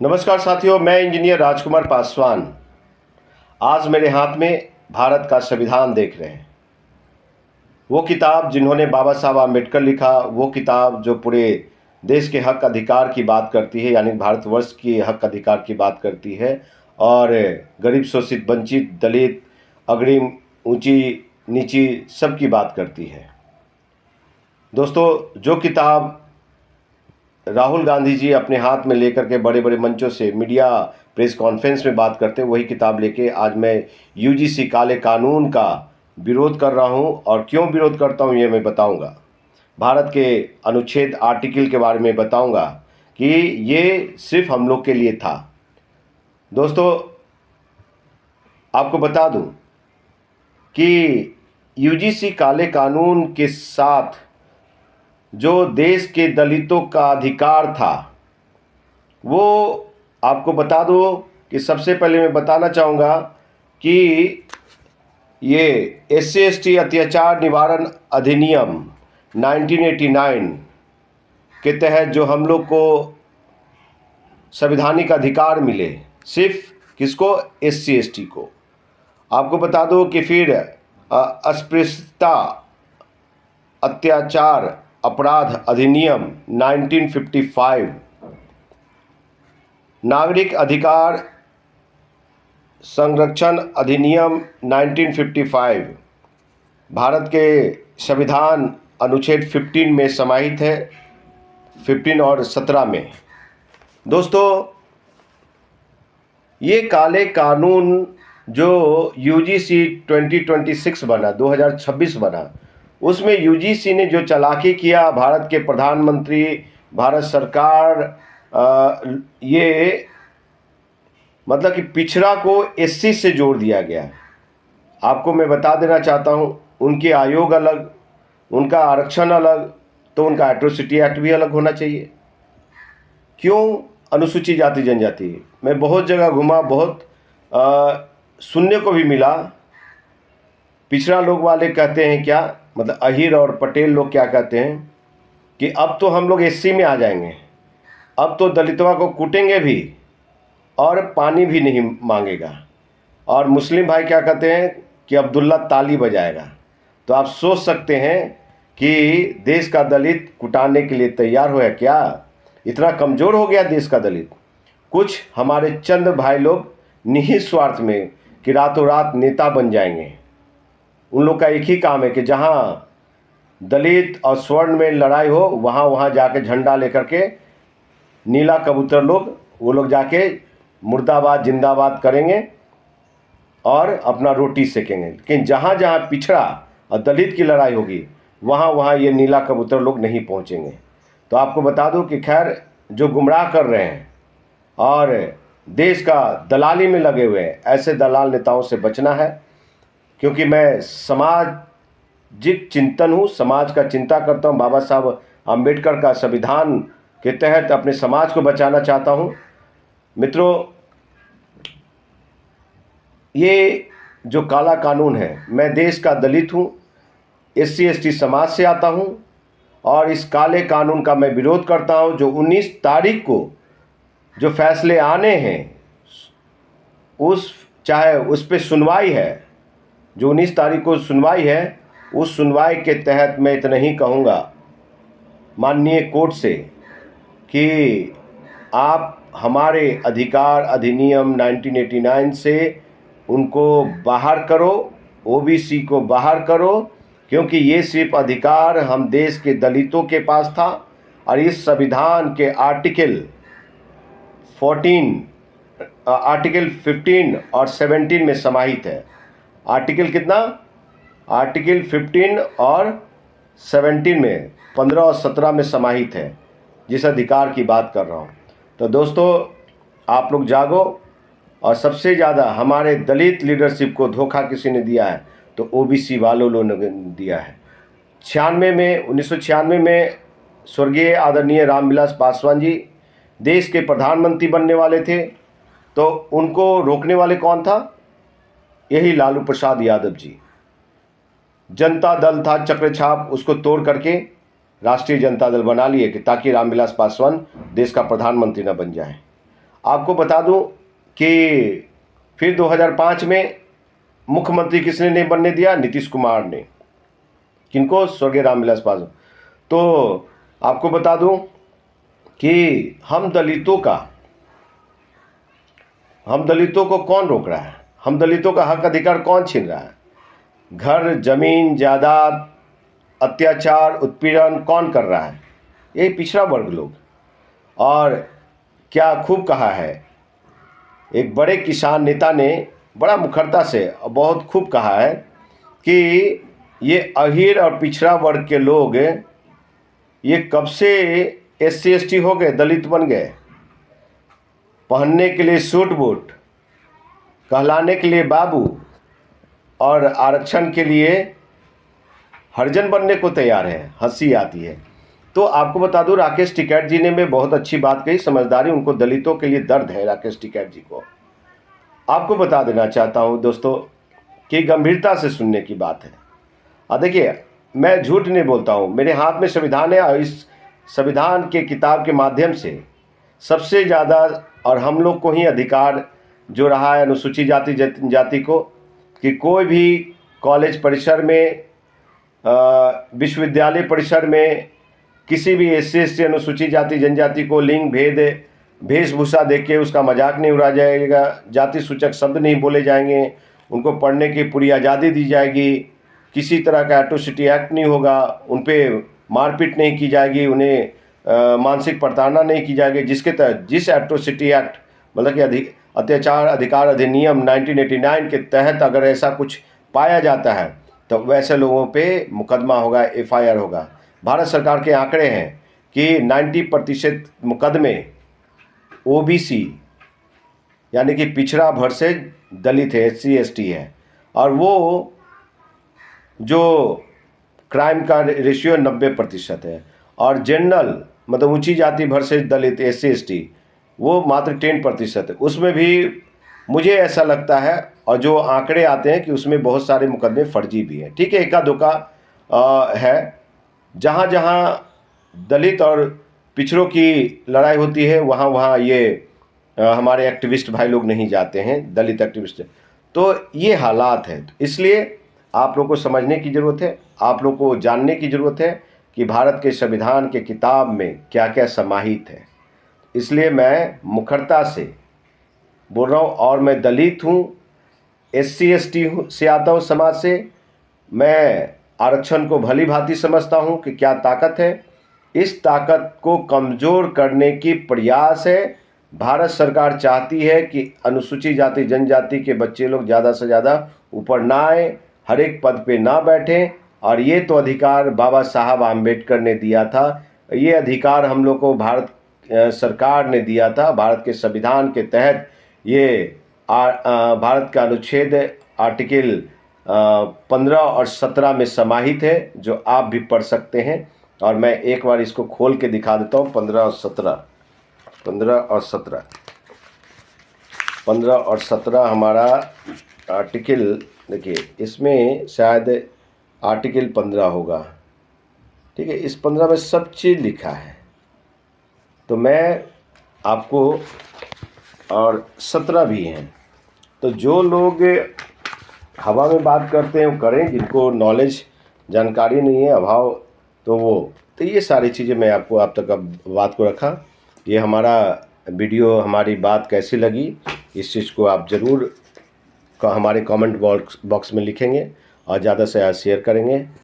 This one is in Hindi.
नमस्कार साथियों, मैं इंजीनियर राजकुमार पासवान। आज मेरे हाथ में भारत का संविधान देख रहे हैं। वो किताब जिन्होंने बाबा साहब आम्बेडकर लिखा, वो किताब जो पूरे देश के हक अधिकार की बात करती है, यानी भारतवर्ष की हक अधिकार की बात करती है और गरीब शोषित वंचित दलित अग्रिम ऊंची नीची सब की बात करती है। दोस्तों, जो किताब राहुल गांधी जी अपने हाथ में लेकर के बड़े बड़े मंचों से मीडिया प्रेस कॉन्फ्रेंस में बात करते हैं, वही किताब लेके आज मैं यूजीसी काले कानून का विरोध कर रहा हूं। और क्यों विरोध करता हूं ये मैं बताऊंगा। भारत के अनुच्छेद आर्टिकल के बारे में बताऊंगा कि ये सिर्फ हम लोग के लिए था। दोस्तों, आपको बता दूं कि यूजीसी काले कानून के साथ जो देश के दलितों का अधिकार था, वो आपको बता दो कि सबसे पहले मैं बताना चाहूँगा कि ये SC/ST अत्याचार निवारण अधिनियम 1989 के तहत जो हम लोग को संवैधानिक अधिकार मिले, सिर्फ किसको? SC/ST को। आपको बता दो कि फिर अस्पृश्यता अत्याचार अपराध अधिनियम 1955, नागरिक अधिकार संरक्षण अधिनियम 1955 भारत के संविधान अनुच्छेद 15 में समाहित है, 15 और 17 में। दोस्तों, ये काले कानून जो यूजीसी 2026 बना, 2026 बना, उसमें यूजीसी ने जो चालाकी किया, भारत के प्रधानमंत्री, भारत सरकार, ये मतलब कि पिछड़ा को SC से जोड़ दिया गया है। आपको मैं बता देना चाहता हूँ, उनके आयोग अलग, उनका आरक्षण अलग, तो उनका एट्रोसिटी एक्ट भी अलग होना चाहिए। क्यों अनुसूचित जाति जनजाति? मैं बहुत जगह घूमा, बहुत सुनने को भी मिला। पिछड़ा लोग वाले कहते हैं क्या, मतलब अहीर और पटेल लोग क्या कहते हैं कि अब तो हम लोग SC में आ जाएंगे, अब तो दलितवा को कूटेंगे भी और पानी भी नहीं मांगेगा। और मुस्लिम भाई क्या कहते हैं कि अब्दुल्ला ताली बजाएगा। तो आप सोच सकते हैं कि देश का दलित कुटाने के लिए तैयार हो है क्या? इतना कमज़ोर हो गया देश का दलित। कुछ हमारे चंद भाई लोग निहित स्वार्थ में कि रातों रात नेता बन जाएंगे। उन लोग का एक ही काम है कि जहाँ दलित और स्वर्ण में लड़ाई हो, वहाँ जाके झंडा लेकर के नीला कबूतर लोग, वो लोग जाके मुर्दाबाद जिंदाबाद करेंगे और अपना रोटी सेकेंगे। लेकिन जहाँ जहाँ पिछड़ा और दलित की लड़ाई होगी, वहाँ ये नीला कबूतर लोग नहीं पहुँचेंगे। तो आपको बता दूं कि खैर, जो गुमराह कर रहे हैं और देश का दलाली में लगे हुए हैं, ऐसे दलाल नेताओं से बचना है। क्योंकि मैं सामाजिक चिंतन हूँ, समाज का चिंता करता हूँ। बाबा साहब आम्बेडकर का संविधान के तहत अपने समाज को बचाना चाहता हूँ। मित्रों, ये जो काला कानून है, मैं देश का दलित हूँ, SC/ST समाज से आता हूँ और इस काले कानून का मैं विरोध करता हूँ। जो 19 तारीख को जो फैसले आने हैं, चाहे उस पर सुनवाई है, जो 19 तारीख को सुनवाई है, उस सुनवाई के तहत मैं इतना ही कहूँगा माननीय कोर्ट से कि आप हमारे अधिकार अधिनियम 1989 से उनको बाहर करो, OBC को बाहर करो, क्योंकि ये सिर्फ अधिकार हम देश के दलितों के पास था। और इस संविधान के आर्टिकल 15 और 17 में समाहित है। आर्टिकल कितना? आर्टिकल 15 और 17 में, 15 और 17 में समाहित है, जिस अधिकार की बात कर रहा हूँ। तो दोस्तों, आप लोग जागो। और सबसे ज़्यादा हमारे दलित लीडरशिप को धोखा किसी ने दिया है तो OBC वालों लोगों ने दिया है। 1996 में स्वर्गीय आदरणीय रामविलास पासवान जी देश के प्रधानमंत्री बनने वाले थे, तो उनको रोकने वाले कौन था? यही लालू प्रसाद यादव जी। जनता दल था चक्रछाप, उसको तोड़ करके राष्ट्रीय जनता दल बना लिए कि ताकि रामविलास पासवान देश का प्रधानमंत्री न बन जाए। आपको बता दूं कि फिर 2005 में मुख्यमंत्री किसने ने बनने दिया? नीतीश कुमार ने। किनको? स्वर्गीय रामविलास पासवान। तो आपको बता दूं कि हम दलितों को कौन रोक रहा है? हम दलितों का हक अधिकार कौन छीन रहा है? घर, जमीन, जायदाद, अत्याचार, उत्पीड़न कौन कर रहा है? ये पिछड़ा वर्ग लोग। और क्या खूब कहा है एक बड़े किसान नेता ने, बड़ा मुखरता से और बहुत खूब कहा है कि ये अहीर और पिछड़ा वर्ग के लोग ये कब से SC ST हो गए, दलित बन गए। पहनने के लिए सूट बूट, कहलाने के लिए बाबू और आरक्षण के लिए हरिजन बनने को तैयार है। हंसी आती है। तो आपको बता दूं, राकेश टिकैत जी ने बहुत अच्छी बात कही, समझदारी। उनको दलितों के लिए दर्द है राकेश टिकैत जी को। आपको बता देना चाहता हूं दोस्तों कि गंभीरता से सुनने की बात है। देखिए, मैं झूठ नहीं बोलता हूं, मेरे हाथ में संविधान है और इस संविधान के किताब के माध्यम से सबसे ज़्यादा और हम लोग को ही अधिकार जो रहा है अनुसूचित जाति जनजाति को, कि कोई भी कॉलेज परिसर में, विश्वविद्यालय परिसर में किसी भी SC ST अनुसूचित जाति जनजाति को लिंग भेद वेशभूषा देख के उसका मजाक नहीं उड़ाया जाएगा, जाति सूचक शब्द नहीं बोले जाएंगे, उनको पढ़ने की पूरी आज़ादी दी जाएगी, किसी तरह का एट्रोसिटी एक्ट नहीं होगा, उन पर मारपीट नहीं की जाएगी, उन्हें मानसिक प्रताड़ना नहीं की जाएगी। जिसके तहत, जिस एट्रोसिटी एक्ट मतलब कि अत्याचार अधिकार अधिनियम 1989 के तहत अगर ऐसा कुछ पाया जाता है तो वैसे लोगों पे मुकदमा होगा, FIR होगा। भारत सरकार के आंकड़े हैं कि 90% मुकदमे OBC यानी कि पिछड़ा वर्ग से दलित है, SC ST है, और वो जो क्राइम का रेशियो 90% है। और जनरल मतलब ऊंची जाति भर से दलित SC ST वो मात्र 10% है। उसमें भी मुझे ऐसा लगता है, और जो आंकड़े आते हैं कि उसमें बहुत सारे मुकदमे फर्जी भी हैं। ठीक है, एका दुक्का है। जहाँ जहाँ दलित और पिछड़ों की लड़ाई होती है वहाँ वहाँ ये हमारे एक्टिविस्ट भाई लोग नहीं जाते हैं, दलित एक्टिविस्ट। तो ये हालात हैं, इसलिए आप लोग को समझने की ज़रूरत है, आप लोग को जानने की ज़रूरत है कि भारत के संविधान के किताब में क्या क्या समाहित है। इसलिए मैं मुखरता से बोल रहा हूँ, और मैं दलित हूँ, SC ST से आता हूँ समाज से। मैं आरक्षण को भली भांति समझता हूँ कि क्या ताकत है। इस ताकत को कमज़ोर करने की प्रयास है। भारत सरकार चाहती है कि अनुसूचित जाति जनजाति के बच्चे लोग ज़्यादा से ज़्यादा ऊपर ना आए, हर एक पद पे ना बैठें। और ये तो अधिकार बाबा साहब आम्बेडकर ने दिया था, ये अधिकार हम लोग को भारत सरकार ने दिया था। भारत के संविधान के तहत ये भारत का अनुच्छेद आर्टिकल 15 और 17 में समाहित है, जो आप भी पढ़ सकते हैं। और मैं एक बार इसको खोल के दिखा देता हूँ। 15 और 17 हमारा आर्टिकल, देखिए इसमें शायद आर्टिकल 15 होगा। ठीक है, इस 15 में सब चीज़ लिखा है। तो मैं आपको, और 17 भी हैं। तो जो लोग हवा में बात करते हैं वो करें, जिनको नॉलेज जानकारी नहीं है, अभाव, तो ये सारी चीज़ें मैं आपको आप तक अब बात को रखा। ये हमारा वीडियो, हमारी बात कैसी लगी, इस चीज़ को आप ज़रूर हमारे कमेंट बॉक्स में लिखेंगे और ज़्यादा से ज़्यादा शेयर करेंगे।